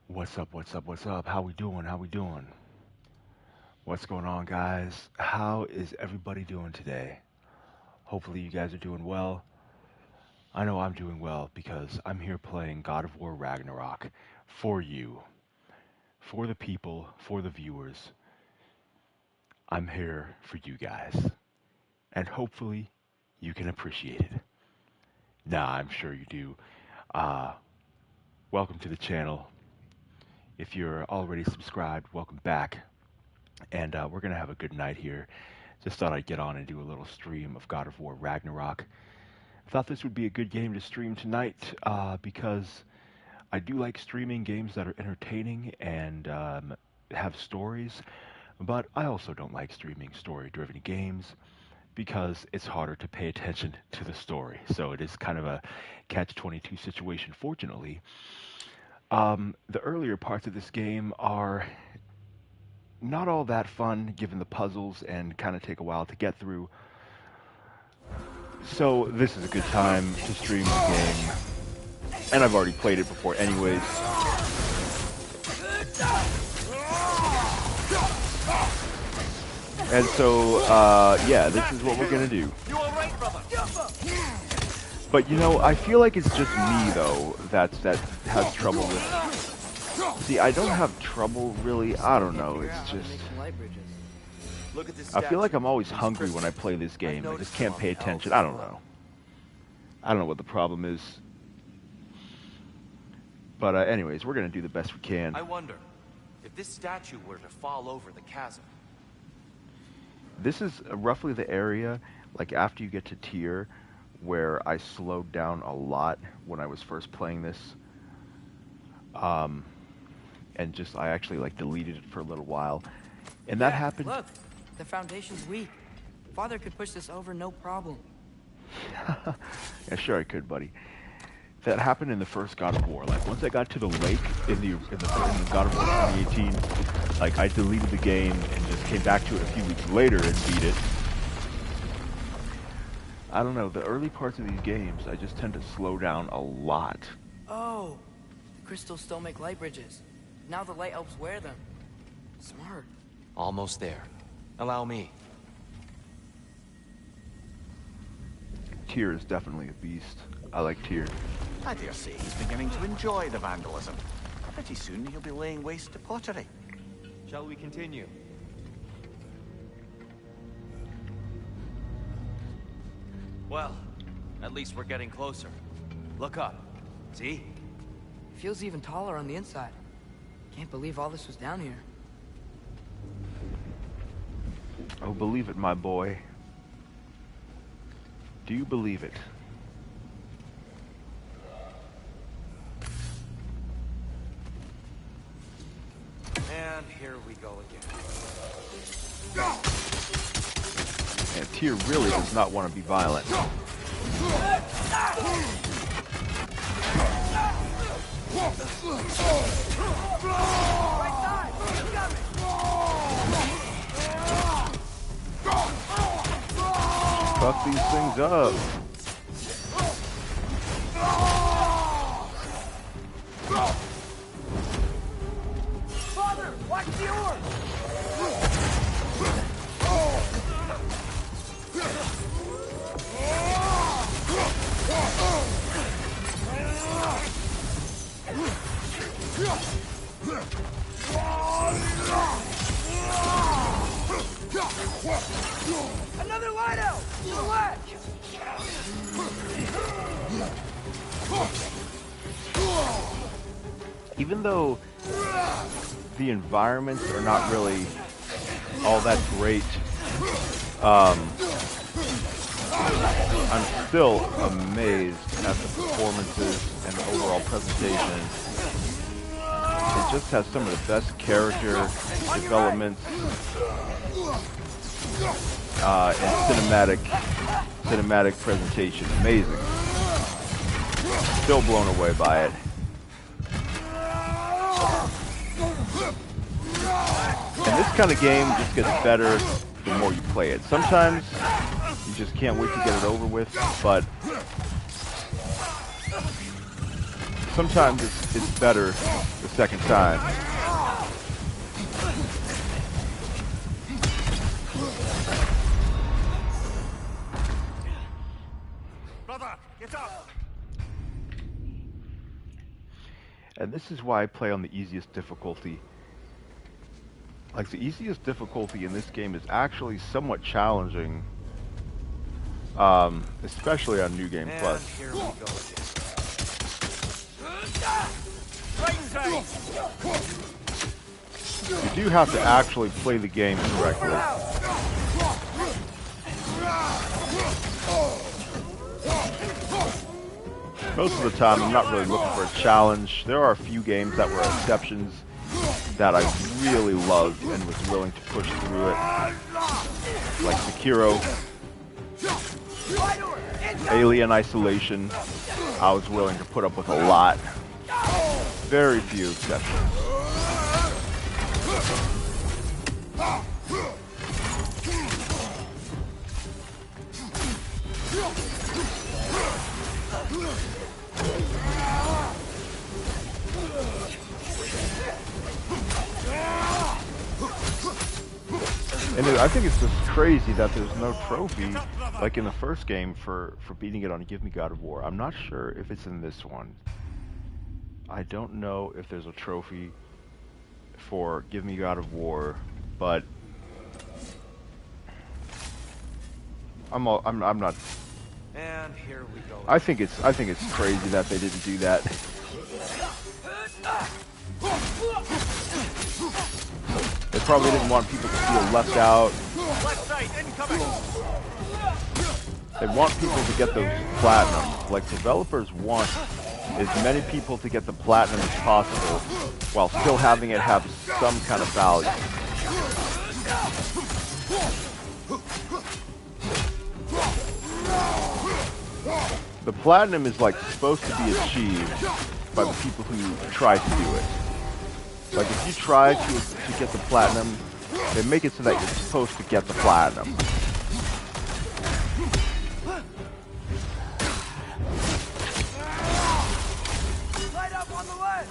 What's up, what's up, what's up? How we doing? How we doing? What's going on, guys? How is everybody doing today? Hopefully you guys are doing well. I know I'm doing well because I'm here playing God of War Ragnarok for you, for the people, for the viewers. I'm here for you guys, and hopefully you can appreciate it. Nah, I'm sure you do. Uh, Welcome to the channel. If you're already subscribed, welcome back. And we're going to have a good night here. Just thought I'd get on and do a little stream of God of War Ragnarok. Thought this would be a good game to stream tonight because I do like streaming games that are entertaining and have stories, but I also don't like streaming story-driven games because it's harder to pay attention to the story. So it is kind of a catch-22 situation, fortunately. The earlier parts of this game are not all that fun given the puzzles and kind of take a while to get through. So this is a good time to stream the game. And I've already played it before anyways. And so, yeah, this is what we're gonna do. But you know, I feel like it's just me though that has trouble with. See, I don't have trouble really. I don't know. It's just. I feel like I'm always hungry when I play this game. I just can't pay attention. I don't know. I don't know what the problem is. But anyways, we're gonna do the best we can. I wonder if this statue were to fall over the chasm. This is roughly the area, like after you get to Tyr, where I slowed down a lot when I was first playing this. And just, I actually like deleted it for a little while. And that happened. Look, the foundation's weak. Father could push this over no problem. Yeah, sure I could, buddy. That happened in the first God of War. Like, once I got to the lake in the God of War 2018, like, I deleted the game and just came back to it a few weeks later and beat it. I don't know, the early parts of these games, I just tend to slow down a lot. Oh, the crystals still make light bridges. Now the light elves wear them. Smart. Almost there. Allow me. Tyr is definitely a beast. I like Tyr. I dare say he's beginning to enjoy the vandalism. Pretty soon he'll be laying waste to pottery. Shall we continue? Well, at least we're getting closer. Look up. See? Feels even taller on the inside. Can't believe all this was down here. Oh, believe it, my boy. Do you believe it? And here we go again. And Tyr really does not want to be violent. Fuck these things up. Father, watch the orb! Another light out! To the left! Even though the environments are not really all that great, I'm still amazed at the performances and the overall presentation. It just has some of the best character developments and cinematic presentation. Amazing. Still blown away by it. And this kind of game just gets better the more you play it. Sometimes you just can't wait to get it over with, but sometimes it's better the second time. Brother, get up! And this is why I play on the easiest difficulty. Like, the easiest difficulty in this game is actually somewhat challenging. Especially on New Game Plus. And here we go again. Right side! You do have to actually play the game correctly. Most of the time, I'm not really looking for a challenge. There are a few games that were exceptions that I really loved and was willing to push through it. Like Sekiro, Alien Isolation, I was willing to put up with a lot. Very few exceptions. And I think it's just crazy that there's no trophy like in the first game for beating it on Give Me God of War. I'm not sure if it's in this one. I don't know if there's a trophy for Give Me God of War, but I'm not. And here we go. I think it's crazy that they didn't do that. They probably didn't want people to feel left out. Left side, incoming! They want people to get those platinum. Like, developers want as many people to get the platinum as possible while still having it have some kind of value. The platinum is like supposed to be achieved by the people who try to do it. Like, if you try to get the platinum, they make it so that you're supposed to get the platinum. Light up on the left!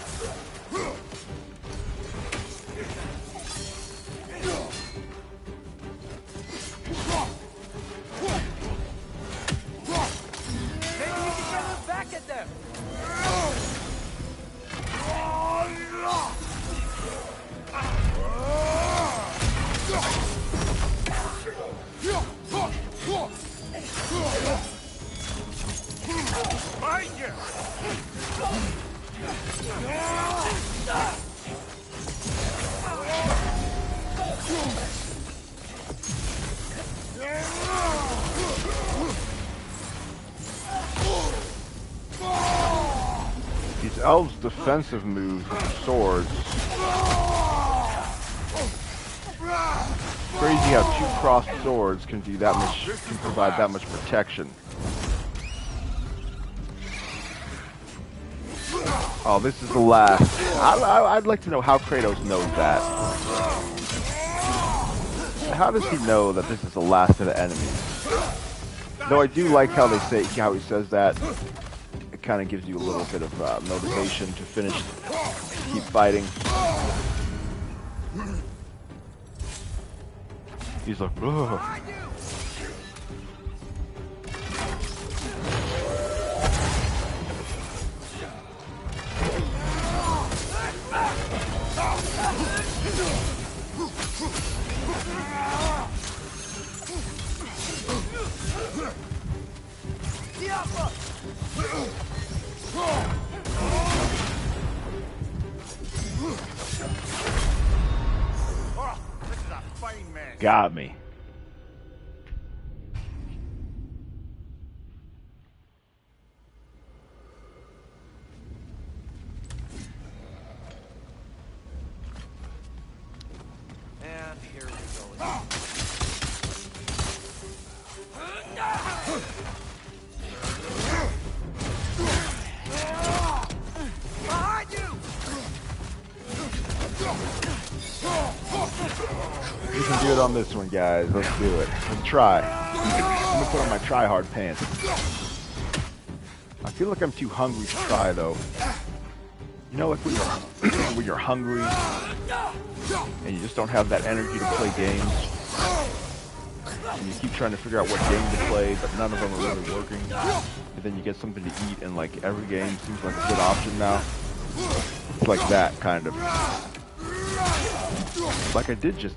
Maybe you can get us back at them! Behind you! These elves' defensive moves with swords. Crazy how two crossed swords can do that much, can provide that much protection. Oh, this is the last. I'd like to know how Kratos knows that. How does he know that this is the last of the enemies? Though I do like how he says that. It kind of gives you a little bit of motivation to finish, to keep fighting. He's like, ugh. Oh, this is a fine mess. Got me. And here we go again. Behind you! We can do it on this one, guys. Let's do it. Let's try. I'm gonna put on my try-hard pants. I feel like I'm too hungry to try, though. You know, like when you're, when you're hungry and you just don't have that energy to play games, and you keep trying to figure out what game to play, but none of them are really working, and then you get something to eat, and like every game seems like a good option now. It's like that, kind of. Like I did just...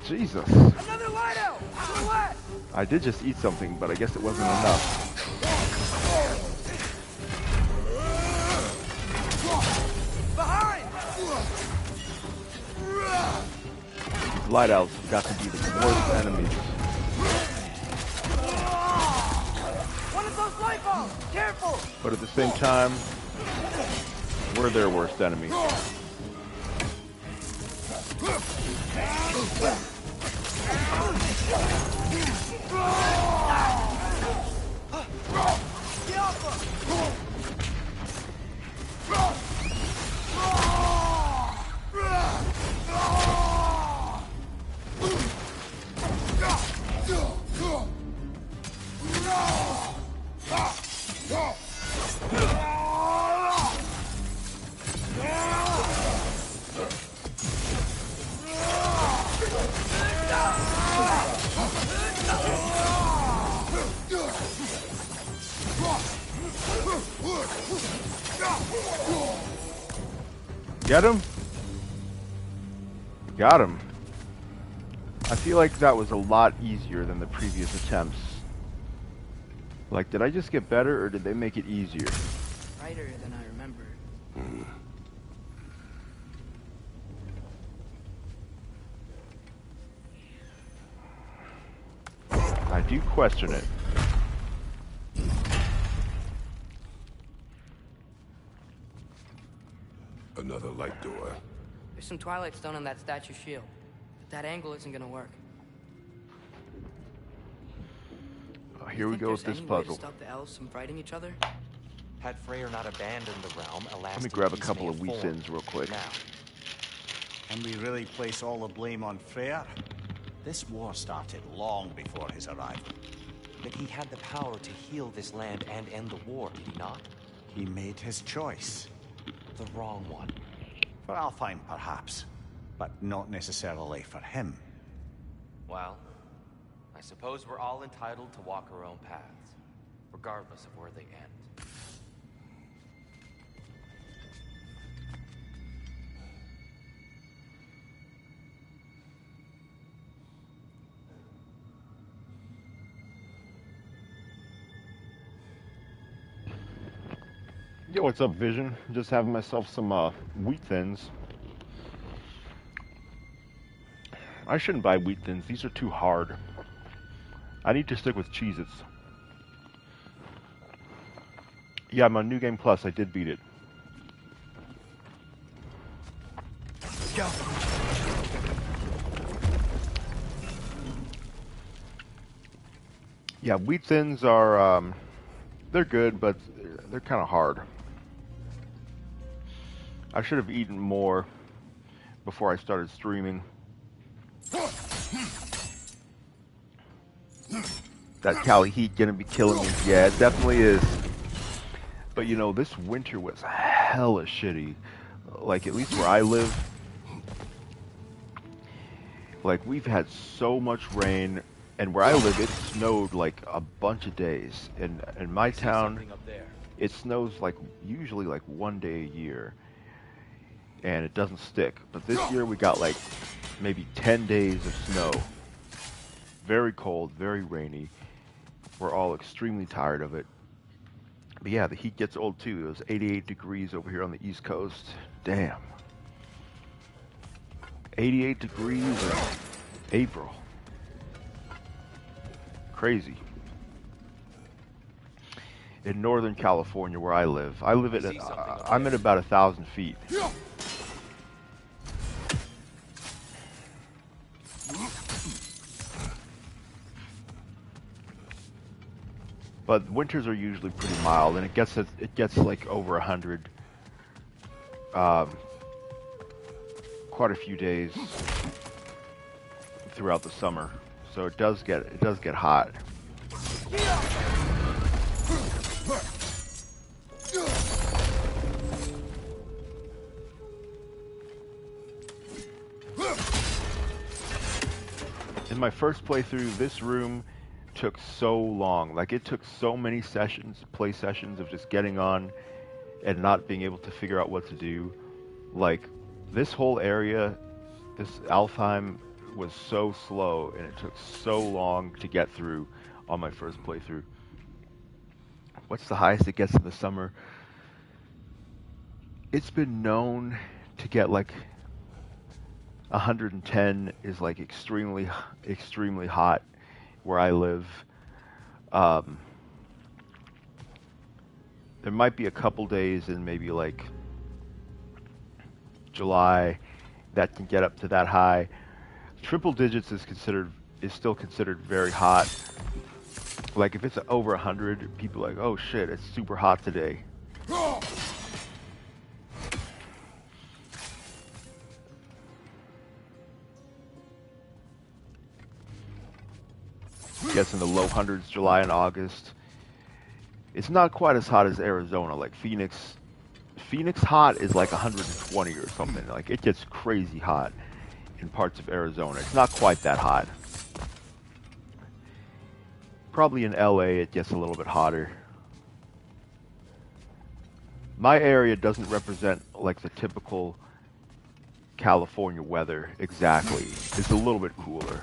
Jesus. Another light out! Silhouette! I did just eat something, but I guess it wasn't enough. Behind! These light elves have got to be the worst enemies. One of those light bulbs! Careful! But at the same time, we're their worst enemy. Get off him! Get him? Got him. I feel like that was a lot easier than the previous attempts. Like, did I just get better, or did they make it easier? Brighter than I remember. I do question it. Another light door. There's some Twilight Stone on that statue shield. But that angle isn't gonna work. Oh, here we go with this Any way puzzle. to stop the elves from fighting each other? Had Freyr not abandoned the realm, a Let me grab a couple of wheat thins real quick. Now, And we really place all the blame on Freyr? This war started long before his arrival. but he had the power to heal this land and end the war, did he not? He made his choice. The wrong one. For Alfheim, perhaps, but not necessarily for him. Well, I suppose we're all entitled to walk our own paths, regardless of where they end. Yo, what's up, Vision? Just having myself some wheat thins. I shouldn't buy wheat thins. These are too hard. I need to stick with Cheez-Its. Yeah, I'm on New Game Plus. I did beat it. Go. Yeah, wheat thins are, they're good, but they're kind of hard. I should have eaten more before I started streaming. That Cali heat gonna be killing me. Yeah, it definitely is. But you know, this winter was hella shitty. Like, at least where I live, like, we've had so much rain, and where I live, it snowed like a bunch of days. In my town, it snows like usually like one day a year, and it doesn't stick. But this year we got like maybe 10 days of snow. Very cold, very rainy. We're all extremely tired of it. But yeah, the heat gets old too. It was 88 degrees over here on the East Coast. Damn. 88 degrees in April. Crazy. In Northern California, where I live at, I'm at about 1,000 feet. But winters are usually pretty mild, and it gets like over 100, quite a few days throughout the summer. So it does get hot. In my first playthrough, this room took so long. Like, it took so many sessions, play sessions of just getting on and not being able to figure out what to do. Like, this whole area, this Alfheim, was so slow, and it took so long to get through on my first playthrough. What's the highest it gets in the summer? It's been known to get like 110 is like extremely hot where I live. There might be a couple days in maybe like July that can get up to that high. Triple digits is still considered very hot. Like if it's over 100, people are like, oh shit, it's super hot today. Gets in the low hundreds July and August. It's not quite as hot as Arizona. Like Phoenix hot is like 120 or something. Like it gets crazy hot in parts of Arizona. It's not quite that hot. Probably in LA it gets a little bit hotter. My area doesn't represent like the typical California weather exactly. It's a little bit cooler.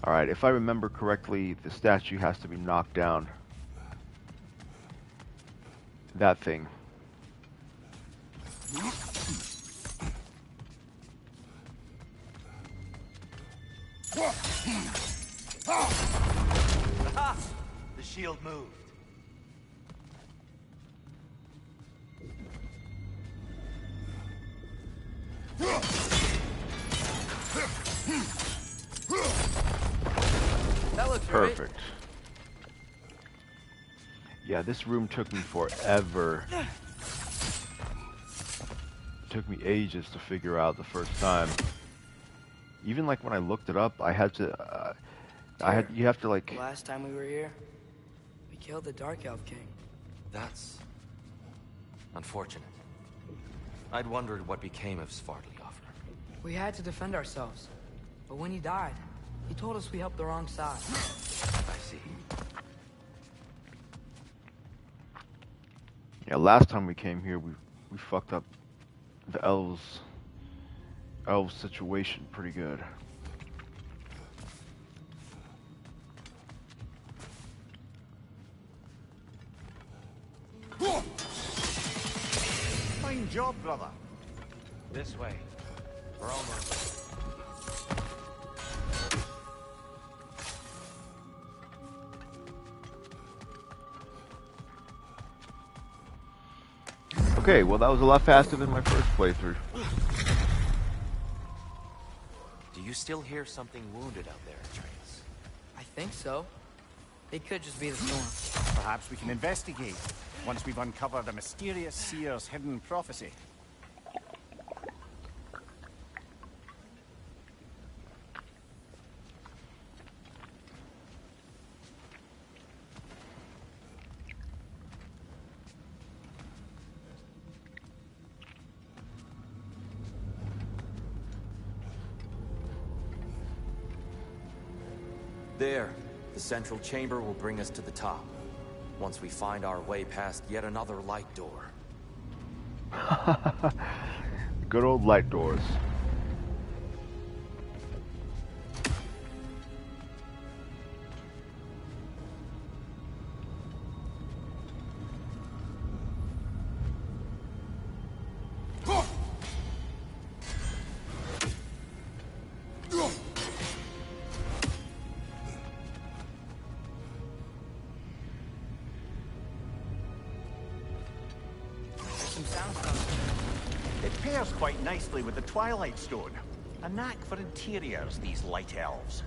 Alright, if I remember correctly, the statue has to be knocked down. That thing. Aha! The shield moved. That looks Perfect. Yeah, this room took me forever. Took me ages to figure out the first time. Even like when I looked it up, I had to. You have to like. Last time we were here, we killed the Dark Elf King. That's unfortunate. I'd wondered what became of Svartalfheim. We had to defend ourselves, but when he died, he told us we helped the wrong side. I see. Yeah, last time we came here, we fucked up the elves situation pretty good. Fine job, brother. This way. We're almost. Okay, well that was a lot faster than my first playthrough. Do you still hear something wounded out there, Atreus? I think so. It could just be the storm. Perhaps we can investigate once we've uncovered a mysterious seer's hidden prophecy. There. The central chamber will bring us to the top. Once we find our way past yet another light door. Good old light doors. Some sounds coming. It pairs quite nicely with the Twilight Stone. A knack for interiors, these light elves.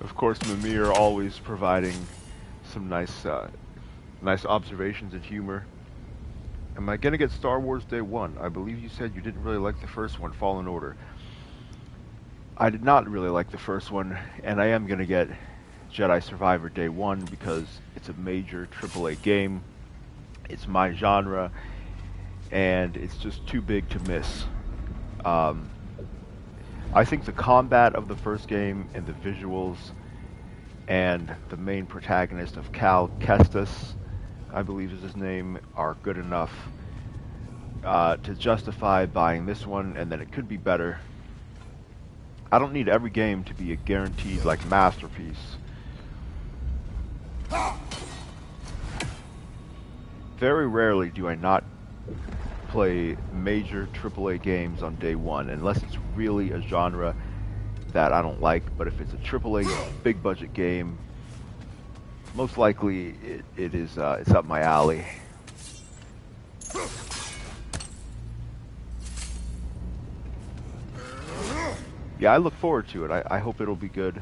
Of course, Mimir always providing some nice observations and humor. Am I gonna get Star Wars Day 1? I believe you said you didn't really like the first one, Fallen Order. I did not really like the first one, and I am going to get Jedi Survivor Day 1 because it's a major AAA game. It's my genre, and it's just too big to miss. Um, I think the combat of the first game and the visuals and the main protagonist of Cal Kestis, I believe is his name, are good enough to justify buying this one, and then it could be better. I don't need every game to be a guaranteed like masterpiece. Very rarely do I not play major AAA games on day one, unless it's really a genre that I don't like. But if it's a AAA big budget game, most likely it is it's up my alley. Yeah, I look forward to it. I hope it'll be good.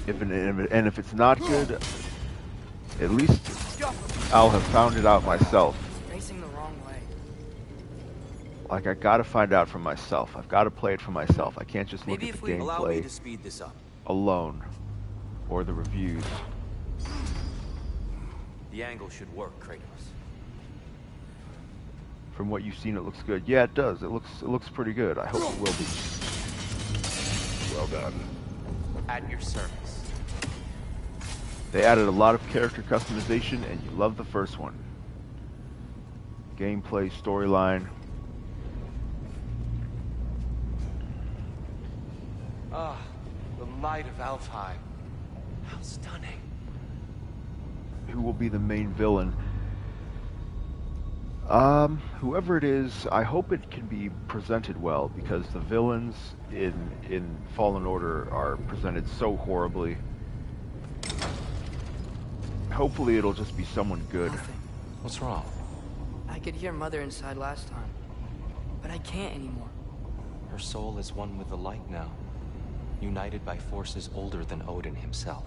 And if it's not good, at least I'll have found it out myself. Racing the wrong way. Like, I gotta find out for myself. I've gotta play it for myself. I can't just look Maybe at if the we allow me gameplay to speed this up. alone. Or the reviews. The angle should work, Kratos. From what you've seen, it looks good. Yeah, it does. It looks pretty good. I hope it will be. Well done. At your service. They added a lot of character customization, and you love the first one. Gameplay, storyline. Ah, the light of Alfheim. How stunning. Who will be the main villain? Whoever it is, I hope it can be presented well, because the villains in Fallen Order are presented so horribly. Hopefully it'll just be someone good. Nothing. What's wrong? I could hear Mother inside last time, but I can't anymore. Her soul is one with the light now, united by forces older than Odin himself.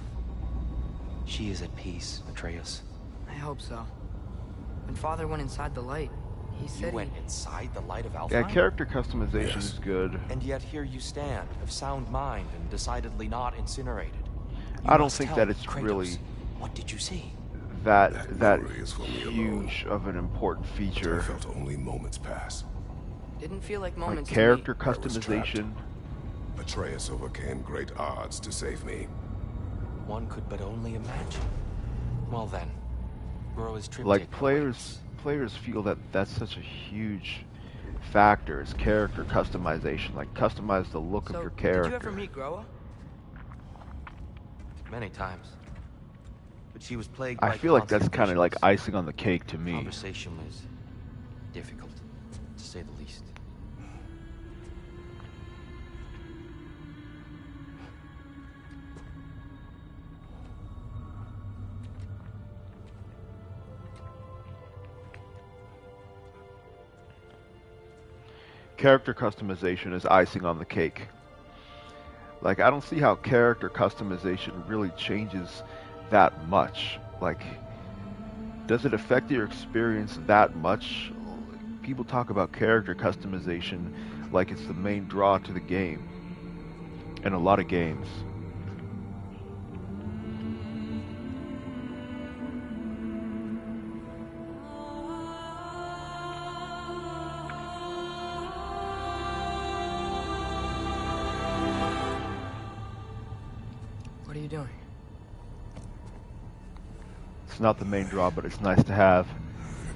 She is at peace, Atreus. I hope so. When Father went inside the light, he You said went inside the light of Alfheim? Yeah, character customization Yes. is good. And yet here you stand, of sound mind and decidedly not incinerated. You I don't must think tell that me, it's Kratos, really what did you see? that glory is for me huge of an important I feature. felt only moments pass. Didn't feel like Like moments to character me. I was trapped. customization. Atreus overcame great odds to save me. One could but only imagine. Well then, Groa's triptych Like awaits. players feel that that's such a huge factor is character customization. Like, customize the look So, of your did character. you ever meet Groa? Many times. But she was plagued I by feel like that's constant kind of like visions. icing on the cake to me. Conversation was difficult, to say the least. Character customization is icing on the cake. Like, I don't see how character customization really changes that much. Like, does it affect your experience that much? People talk about character customization like it's the main draw to the game. In a lot of games. What are you doing? It's not the main draw, but it's nice to have.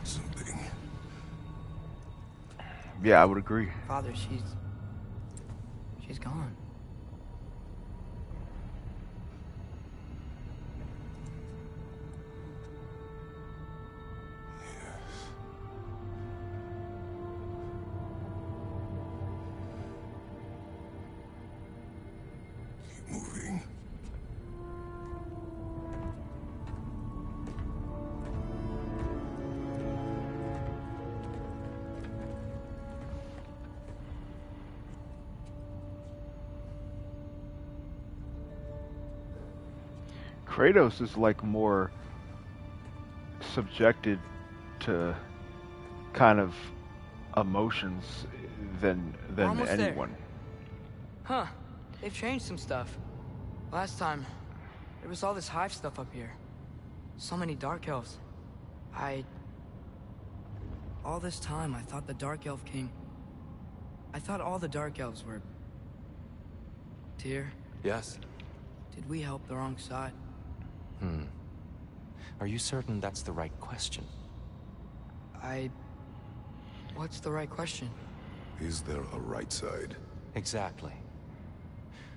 Something. Yeah, I would agree. Father, she's gone. Keep moving. Kratos is like more subjected to kind of emotions We're than almost there. anyone. Huh. They've changed some stuff. Last time, there was all this hive stuff up here. So many Dark Elves. All this time, I thought the Dark Elf King... I thought all the Dark Elves were... Tyr, Yes. did we help the wrong side? Are you certain that's the right question? What's the right question? Is there a right side? Exactly.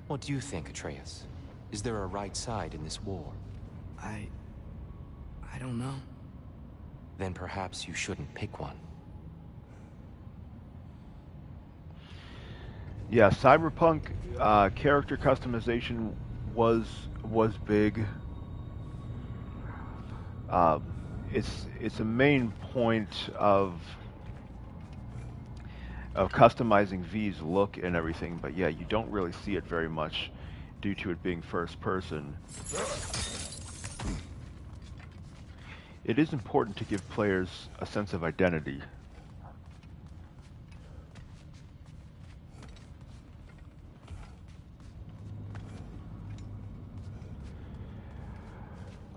What do you think, Atreus? Is there a right side in this war? I don't know. Then perhaps you shouldn't pick one. Yeah, Cyberpunk character customization was big. It's a main point of customizing V's look and everything, but yeah, you don't really see it very much due to it being first person. It is important to give players a sense of identity.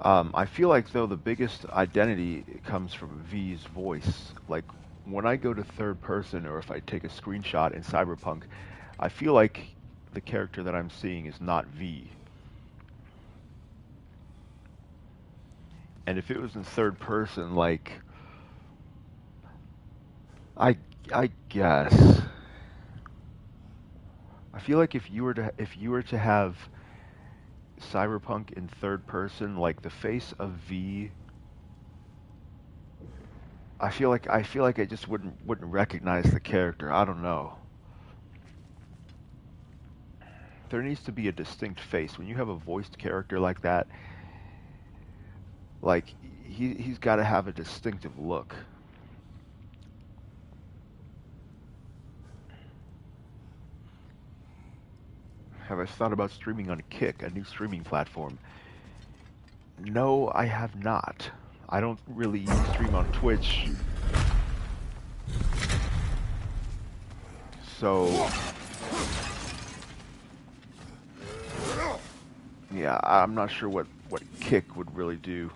I feel like, though, the biggest identity comes from V's voice. Like, when I go to third person, or if I take a screenshot in Cyberpunk, I feel like the character that I'm seeing is not V. And if it was in third person, like, I guess, I feel like if you were to have Cyberpunk in third person, like the face of V, I feel like I just wouldn't recognize the character. I don't know. There needs to be a distinct face. When you have a voiced character like that, like he's got to have a distinctive look. Have I thought about streaming on Kick, a new streaming platform? No, I have not. I don't really stream on Twitch. So, yeah, I'm not sure what Kick would really do.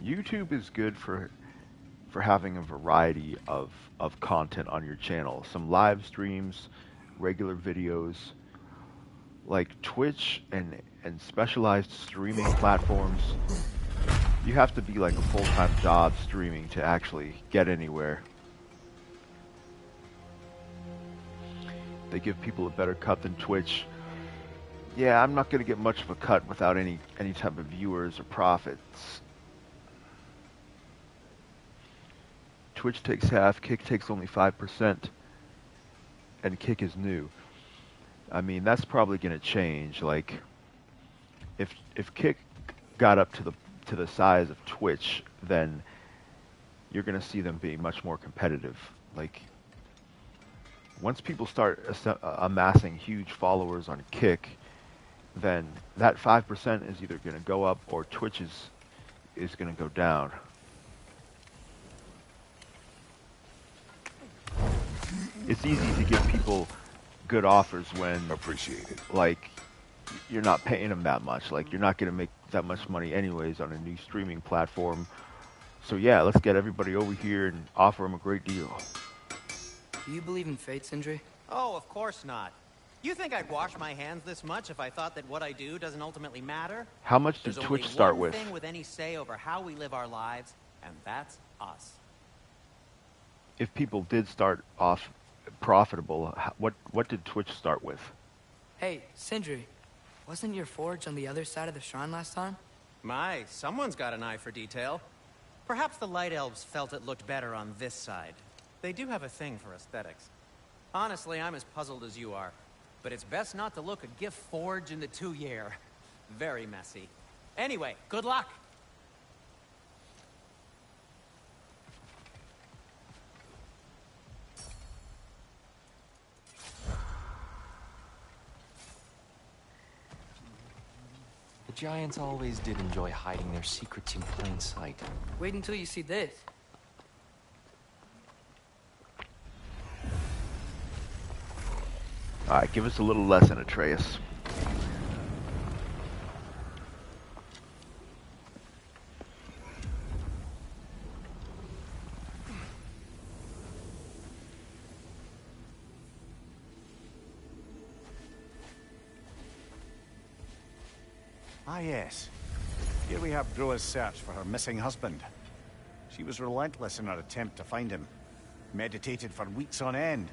YouTube is good for having a variety of content on your channel. Some live streams, regular videos. Like Twitch and specialized streaming platforms, you have to be like a full-time job streaming to actually get anywhere. They give people a better cut than Twitch. Yeah, I'm not going to get much of a cut without any type of viewers or profits. Twitch takes half, Kick takes only 5%, and Kick is new. I mean, that's probably going to change. Like, if Kick got up to the size of Twitch, then you're going to see them being much more competitive. Like, once people start amassing huge followers on Kick, then that 5% is either going to go up or Twitch is going to go down. It's easy to give people good offers when, Appreciated. like, you're not paying them that much. Like, you're not going to make that much money anyways on a new streaming platform. So yeah, let's get everybody over here and offer them a great deal. Do you believe in fate, Sindri? Oh, of course not. You think I'd wash my hands this much if I thought that what I do doesn't ultimately matter? How much did There's Twitch only start one with? thing with any say over how we live our lives, and that's us. If people did start off profitable, what did Twitch start with? Hey, Sindri, wasn't your forge on the other side of the shrine last time? My, someone's got an eye for detail. Perhaps the Light Elves felt it looked better on this side. They do have a thing for aesthetics. Honestly, I'm as puzzled as you are. But it's best not to look a gift forge in the 2-year. Very messy. Anyway, good luck! giants always did enjoy hiding their secrets in plain sight. Wait until you see this. Alright, give us a little lesson, Atreus. Ah, yes. Here we have Groa's search for her missing husband. She was relentless in her attempt to find him. Meditated for weeks on end.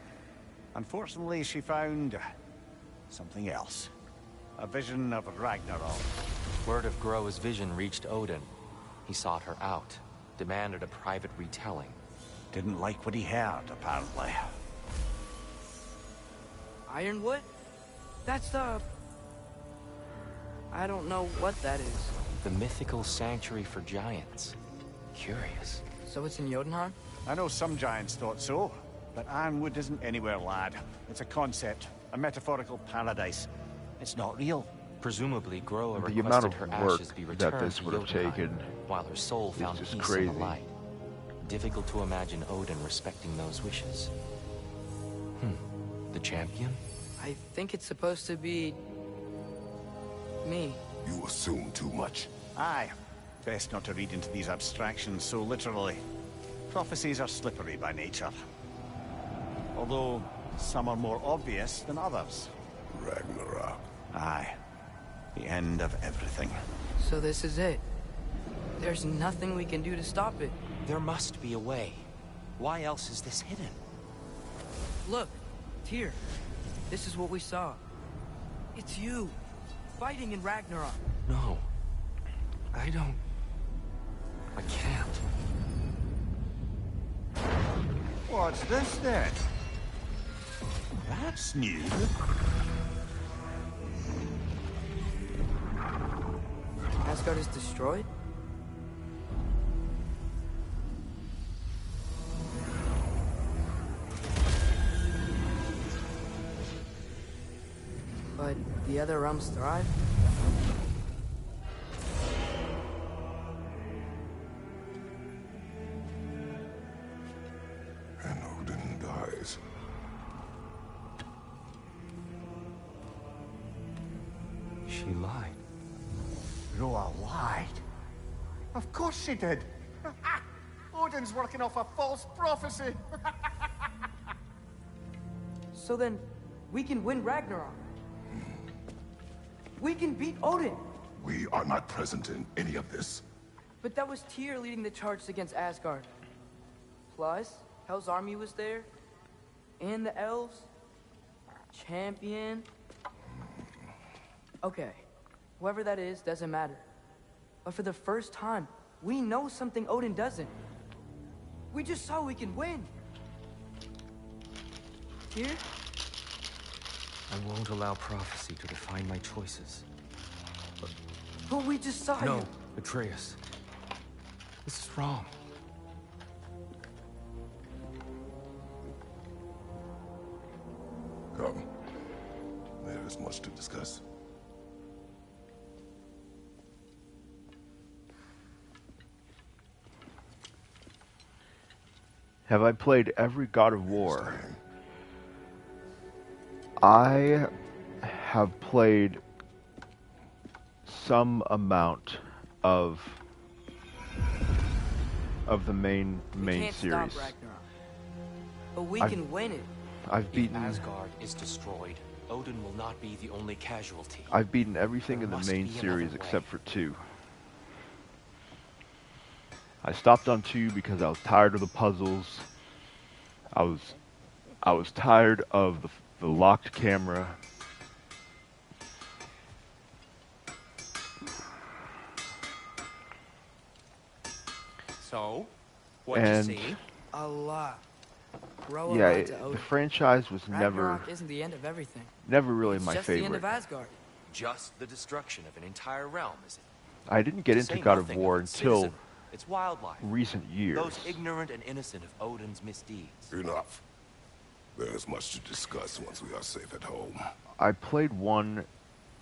Unfortunately, she found something else. A vision of Ragnarok. Word of Groa's vision reached Odin. He sought her out, demanded a private retelling. Didn't like what he heard, apparently. Ironwood? That's the... I don't know what that is. The mythical sanctuary for giants. Curious. So it's in Jotunheim? I know some giants thought so, but Ironwood isn't anywhere, lad. It's a concept, a metaphorical paradise. It's not real. Presumably, Groa The amount requested of her work ashes be that returned this to would have Jotunheim, taken while her soul found just peace in crazy. the light. Difficult to imagine Odin respecting those wishes. The champion? I think it's supposed to be... me. You assume too much. Aye. Best not to read into these abstractions so literally. Prophecies are slippery by nature. Although, some are more obvious than others. Ragnarok. Aye. The end of everything. So this is it. There's nothing we can do to stop it. There must be a way. Why else is this hidden? Look, Tyr. This is what we saw. It's you, fighting in Ragnarok. No. I don't... I can't. What's this then? That's new. Asgard is destroyed? But the other realms thrive? And Odin dies. She lied. Groa lied. Of course she did. Odin's working off a false prophecy. So then, we can win Ragnarok. We can beat Odin. We are not present in any of this. But that was Tyr leading the charge against Asgard. Plus, Hell's army was there. And the elves. Champion. Okay. Whoever that is doesn't matter. But for the first time, we know something Odin doesn't. We just saw we can win. Tyr? I won't allow prophecy to define my choices. But we just saw No, you. Atreus. This is wrong. Come. There is much to discuss. Have I played every God of War? I have played some amount of the main We can't series. stop Ragnarok. But we I've- can win it. I've If beaten Asgard is destroyed, Odin will not be the only casualty. I've beaten everything There in the must main be series another way. except for 2. I stopped on 2 because I was tired of the puzzles. I was tired of the locked camera. So, what'd And- you see? A lot. Grow Yeah, lied to the Odin. franchise was Ragnarok isn't the end of everything. never really It's my just the end of favorite. Asgard. Just the destruction of an entire realm, is it? I didn't get To into say God of nothing War its until citizen, its wildlife, recent years. those ignorant and innocent of Odin's misdeeds. Enough. There is much to discuss once we are safe at home. I played 1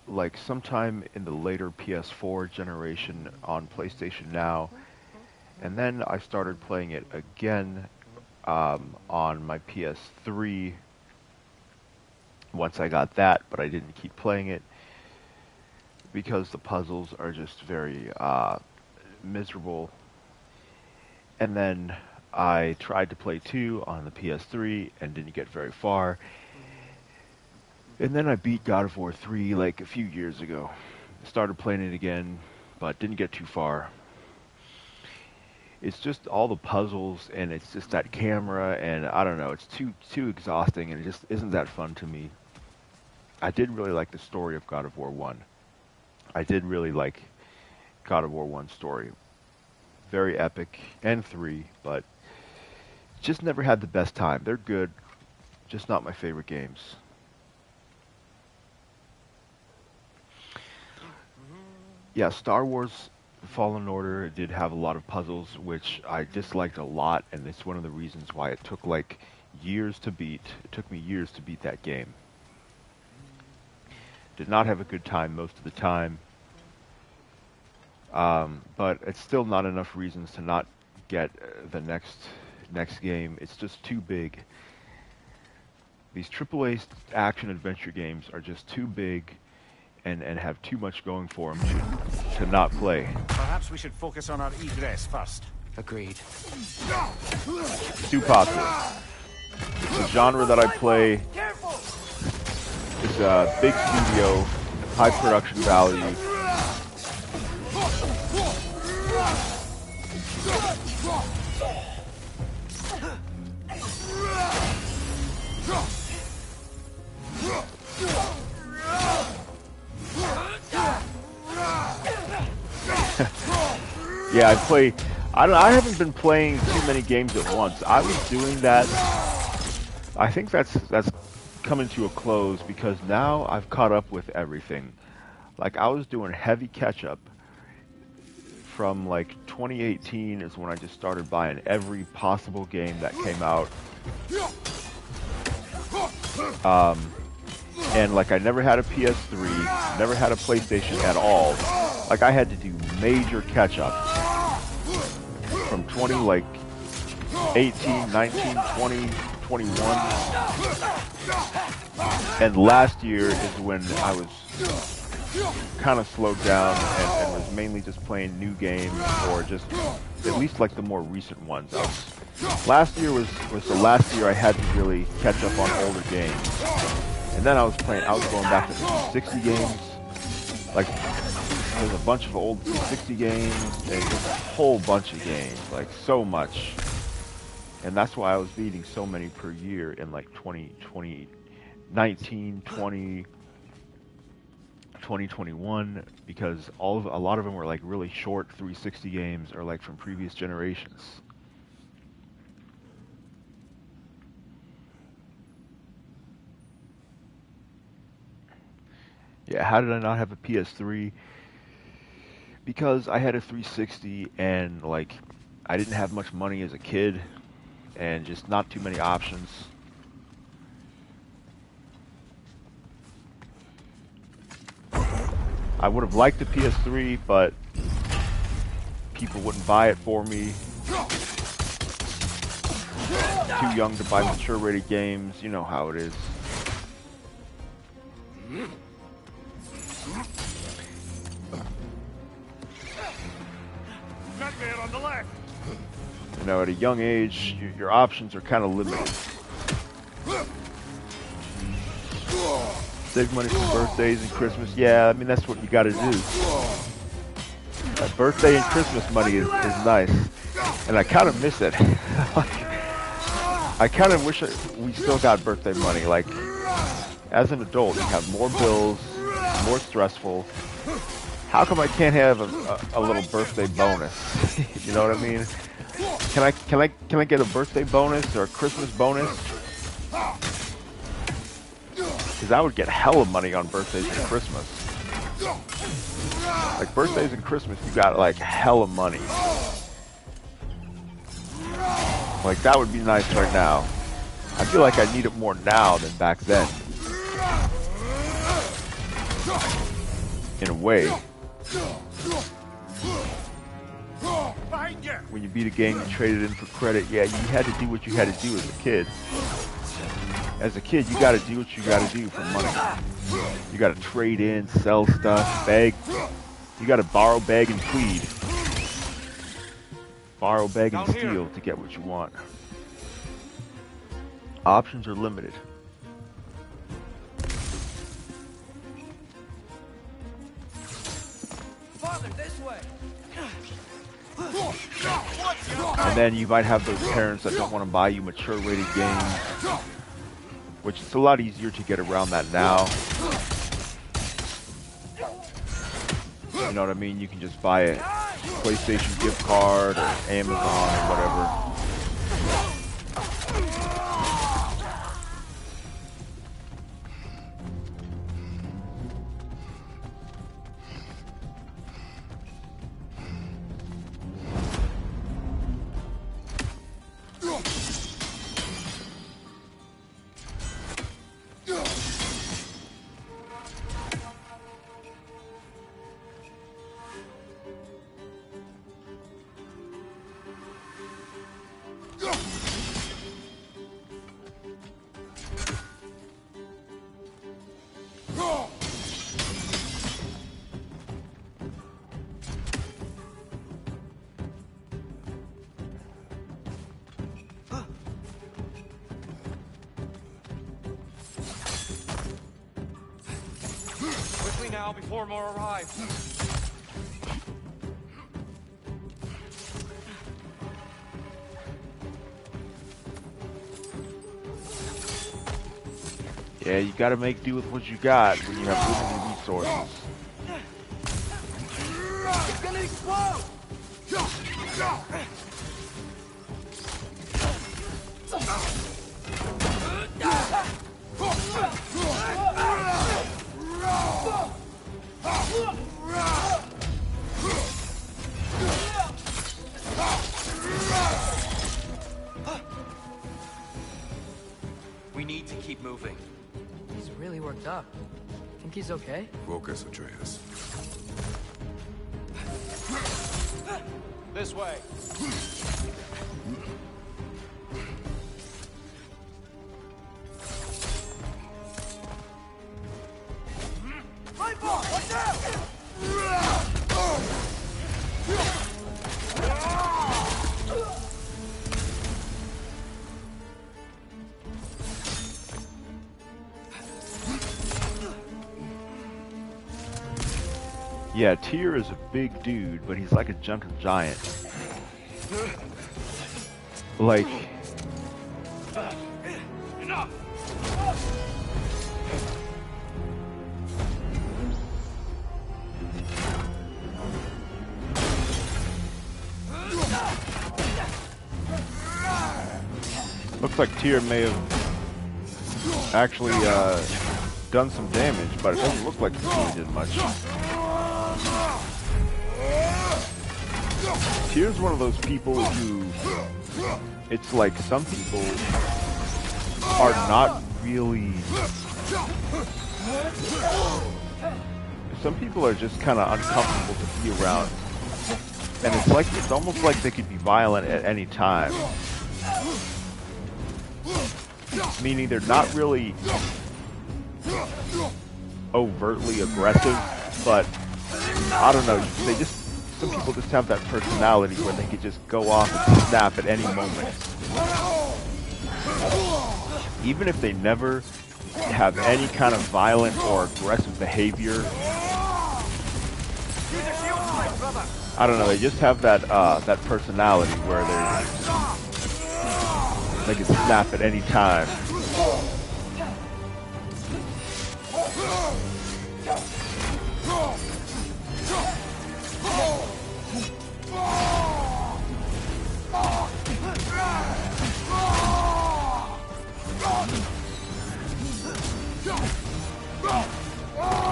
like sometime in the later PS4 generation on PlayStation Now, and then I started playing it again on my PS3 once I got that, but I didn't keep playing it because the puzzles are just very miserable. And then I tried to play 2 on the PS3 and didn't get very far. And then I beat God of War 3 like a few years ago. Started playing it again, but didn't get too far. It's just all the puzzles, and it's just that camera, and I don't know, it's too exhausting, and it just isn't that fun to me. I did really like the story of God of War 1. I did really like God of War 1's story. Very epic, and 3, but just never had the best time. They're good, just not my favorite games. Yeah, Star Wars Fallen Order did have a lot of puzzles, which I disliked a lot, and it's one of the reasons why it took like years to beat. It took me years to beat that game. Did not have a good time most of the time, but it's still not enough reasons to not get the next game. It's just too big. These AAA action adventure games are just too big and have too much going for them to not play. Perhaps we should focus on our egress first. Agreed. Too popular. It's a genre that I play. It's a big studio, high production value. Yeah, I haven't been playing too many games at once. I was doing that. I think that's coming to a close because now I've caught up with everything. Like I was doing heavy catch up from like 2018 is when I just started buying every possible game that came out. And like I never had a PS3, never had a PlayStation at all. Like I had to do major catch up from 18, 19, 20, 21. And last year is when I was kind of slowed down and was mainly just playing new games or just at least like the more recent ones. Last year was the last year I had to really catch up on older games. And then I was going back to 360 games. Like, there's a bunch of old 360 games, and just a whole bunch of games, like so much. And that's why I was beating so many per year in like 2019, 20, 2021, because a lot of them were like really short 360 games or like from previous generations. Yeah, how did I not have a PS3? Because I had a 360 and like I didn't have much money as a kid and just not too many options. I would have liked the PS3, but people wouldn't buy it for me. Too young to buy mature rated games, you know how it is. Nightmare on the left. You know, at a young age, your options are kind of limited. Save money for birthdays and Christmas. Yeah, I mean, that's what you got to do. That birthday and Christmas money is nice. And I kind of miss it. I kind of wish we still got birthday money. Like, as an adult, you have more bills, more stressful. How come I can't have a little birthday bonus? You know what I mean? Can I get a birthday bonus or a Christmas bonus? Because I would get hella money on birthdays and Christmas. Like birthdays and Christmas, you got like hella money. Like that would be nice right now. I feel like I need it more now than back then. in a way. Behind you! When you beat a game, you traded in for credit. Yeah, you had to do what you had to do as a kid. As a kid, you got to do what you got to do for money. You got to trade in, sell stuff, beg. You got to borrow, beg, and plead. Borrow, beg, and steal to get what you want. Options are limited. Father, this way. And then you might have those parents that don't want to buy you mature rated games, which it's a lot easier to get around that now. You know what I mean? You can just buy a PlayStation gift card or Amazon or whatever. Quickly now, before more arrive. Yeah, you gotta make do with what you got when you have limited resources. It's gonna explode! We need to keep moving. He's really worked up. Think he's okay? Focus, Atreus. This way. Lightball, watch out! Yeah, Tyr is a big dude, but he's like a gentle giant. Like... Looks like Tyr may have actually done some damage, but it doesn't look like he really did much. Tyr's one of those people who, it's like some people are not really, some people are just kind of uncomfortable to be around, and it's almost like they could be violent at any time, meaning they're not really overtly aggressive, but I don't know, some people just have that personality where they could just go off and snap at any moment. Even if they never have any kind of violent or aggressive behavior, I don't know, they just have that that personality where they can snap at any time.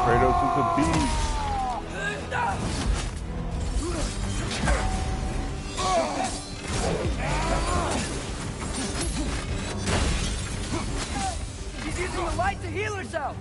Kratos is a beast. She's using the light to heal herself!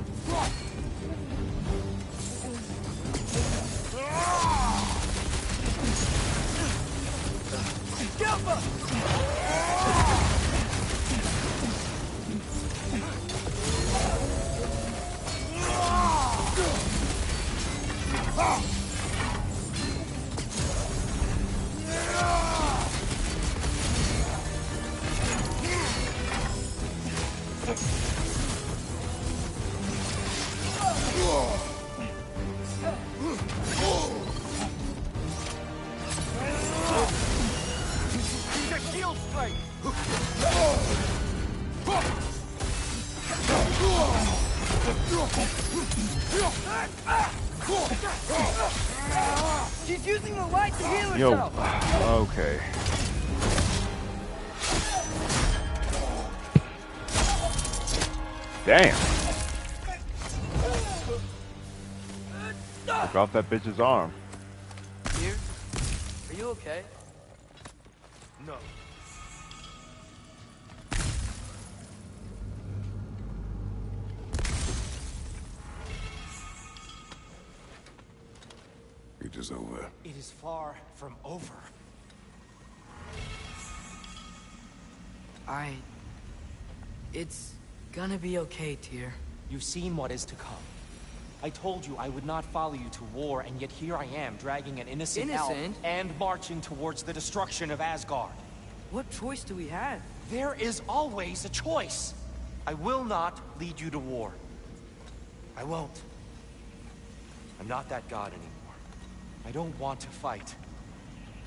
She's using the light to heal Yo, herself. okay. Damn. Took off that bitch's arm. Here? Are you okay? No. It is over. It is far from over. It's gonna be okay, Tyr. You've seen what is to come. I told you I would not follow you to war, and yet here I am, dragging an innocent elf Innocent? and marching towards the destruction of Asgard. What choice do we have? There is always a choice. I will not lead you to war. I won't. I'm not that god anymore. I don't want to fight.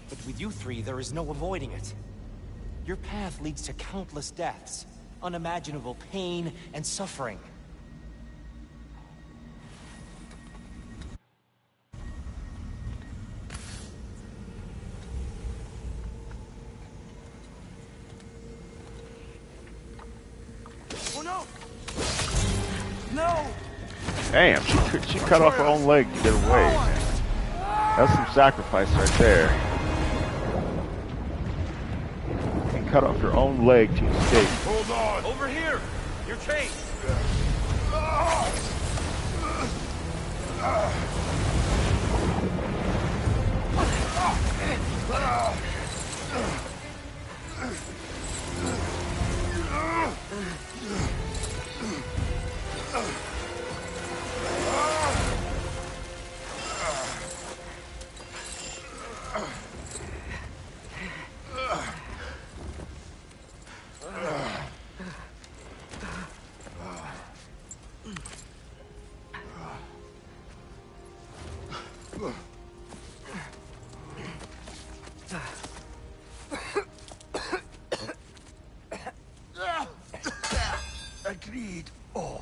But with you three, there is no avoiding it. Your path leads to countless deaths, unimaginable pain and suffering. Oh no! No! Damn, she cut off her own leg to get away, man. That's some sacrifice right there. You cut off your own leg to escape. Hold on! Over here! You're chased! Agreed. Oh.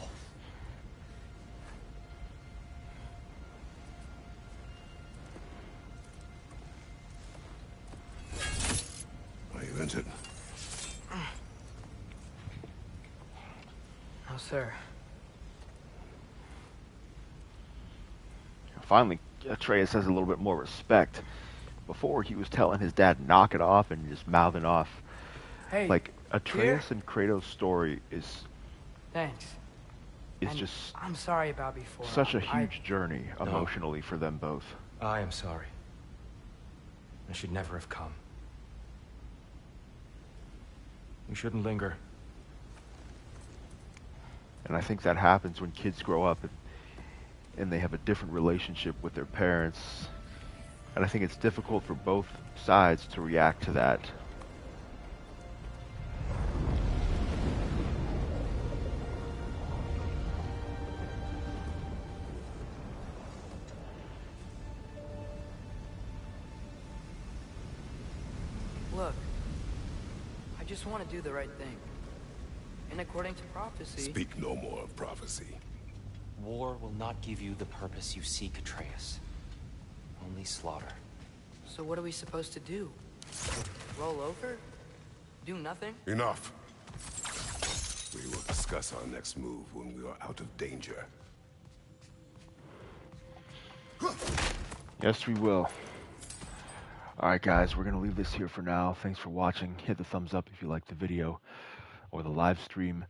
Are you injured? No, sir. Finally, Atreus has a little bit more respect. Before, he was telling his dad, knock it off, and just mouthing off. Hey, Like, Atreus and Kratos' story is thanks. And just I'm sorry about before. such a huge journey emotionally for them both. I am sorry. I should never have come. We shouldn't linger. And I think that happens when kids grow up and they have a different relationship with their parents. And I think it's difficult for both sides to react to that. Look, I just want to do the right thing. And according to prophecy... Speak no more of prophecy. War will not give you the purpose you seek, Atreus. Only slaughter. So what are we supposed to do? Roll over? Do nothing? Enough. We will discuss our next move when we are out of danger. Yes, we will. Alright guys, we're going to leave this here for now. Thanks for watching. Hit the thumbs up if you liked the video or the live stream.